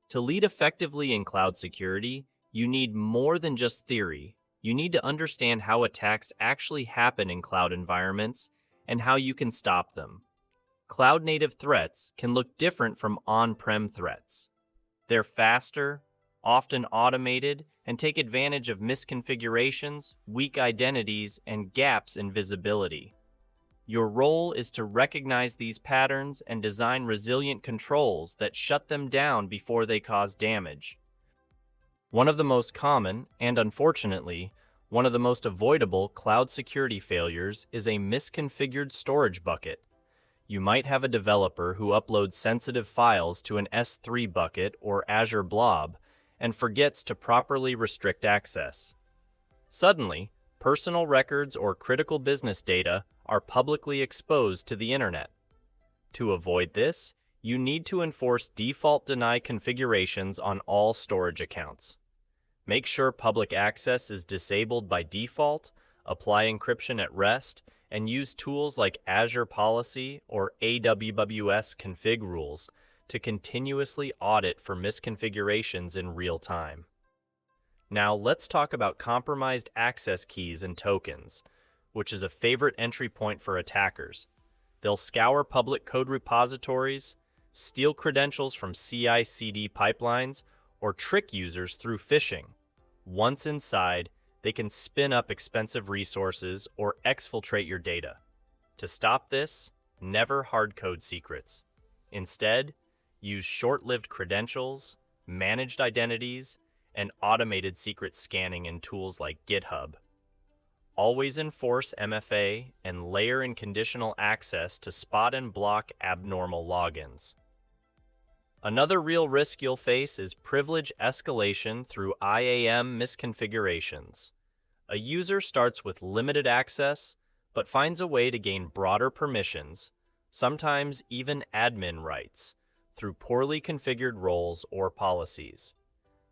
To lead effectively in cloud security, you need more than just theory. You need to understand how attacks actually happen in cloud environments and how you can stop them. Cloud-native threats can look different from on-prem threats. They're faster, often automated, and take advantage of misconfigurations, weak identities, and gaps in visibility. Your role is to recognize these patterns and design resilient controls that shut them down before they cause damage. One of the most common, and unfortunately, one of the most avoidable cloud security failures is a misconfigured storage bucket. You might have a developer who uploads sensitive files to an S3 bucket or Azure Blob and forgets to properly restrict access. Suddenly, personal records or critical business data are publicly exposed to the internet. To avoid this, you need to enforce default deny configurations on all storage accounts. Make sure public access is disabled by default, apply encryption at rest, and use tools like Azure Policy or AWS config rules to continuously audit for misconfigurations in real time. Now let's talk about compromised access keys and tokens, which is a favorite entry point for attackers. They'll scour public code repositories, steal credentials from CI/CD pipelines, or trick users through phishing. Once inside, they can spin up expensive resources or exfiltrate your data. To stop this, never hardcode secrets. Instead, use short-lived credentials, managed identities, and automated secret scanning in tools like GitHub. Always enforce MFA and layer in conditional access to spot and block abnormal logins. Another real risk you'll face is privilege escalation through IAM misconfigurations. A user starts with limited access, but finds a way to gain broader permissions, sometimes even admin rights, through poorly configured roles or policies.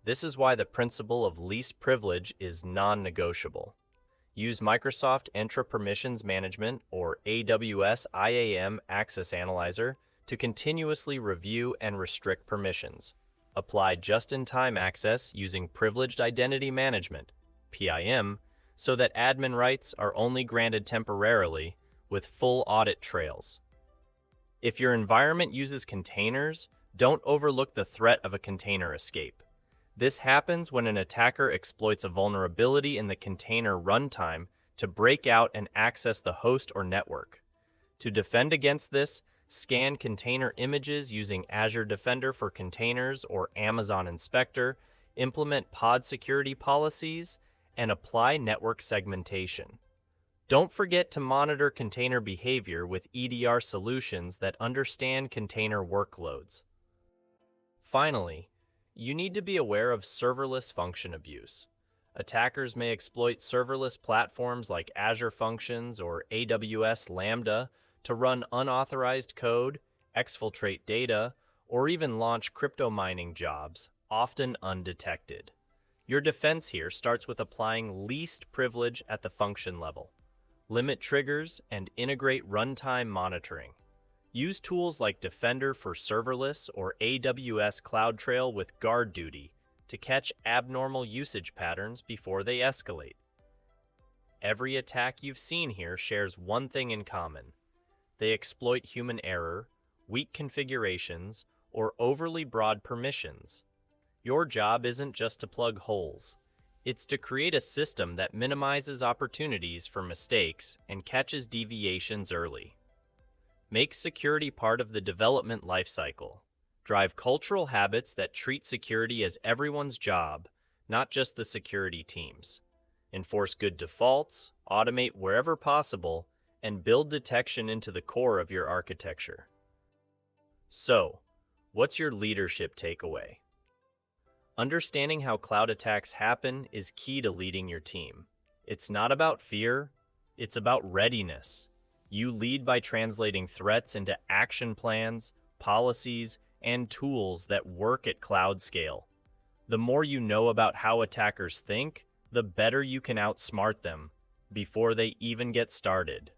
This is why the principle of least privilege is non-negotiable. Use Microsoft Entra Permissions Management or AWS IAM Access Analyzer to continuously review and restrict permissions. Apply just-in-time access using Privileged Identity Management, PIM, so that admin rights are only granted temporarily with full audit trails. If your environment uses containers, don't overlook the threat of a container escape. This happens when an attacker exploits a vulnerability in the container runtime to break out and access the host or network. To defend against this, scan container images using Azure Defender for Containers or Amazon Inspector, implement pod security policies, and apply network segmentation. Don't forget to monitor container behavior with EDR solutions that understand container workloads. Finally, you need to be aware of serverless function abuse. Attackers may exploit serverless platforms like Azure Functions or AWS Lambda to run unauthorized code, exfiltrate data, or even launch crypto mining jobs, often undetected. Your defense here starts with applying least privilege at the function level. Limit triggers and integrate runtime monitoring. Use tools like Defender for Serverless or AWS CloudTrail with guard duty to catch abnormal usage patterns before they escalate. Every attack you've seen here shares one thing in common. They exploit human error, weak configurations, or overly broad permissions. Your job isn't just to plug holes. It's to create a system that minimizes opportunities for mistakes and catches deviations early. Make security part of the development lifecycle. Drive cultural habits that treat security as everyone's job, not just the security team's. Enforce good defaults, automate wherever possible, and build detection into the core of your architecture. So, what's your leadership takeaway? Understanding how cloud attacks happen is key to leading your team. It's not about fear, it's about readiness. You lead by translating threats into action plans, policies, and tools that work at cloud scale. The more you know about how attackers think, the better you can outsmart them before they even get started.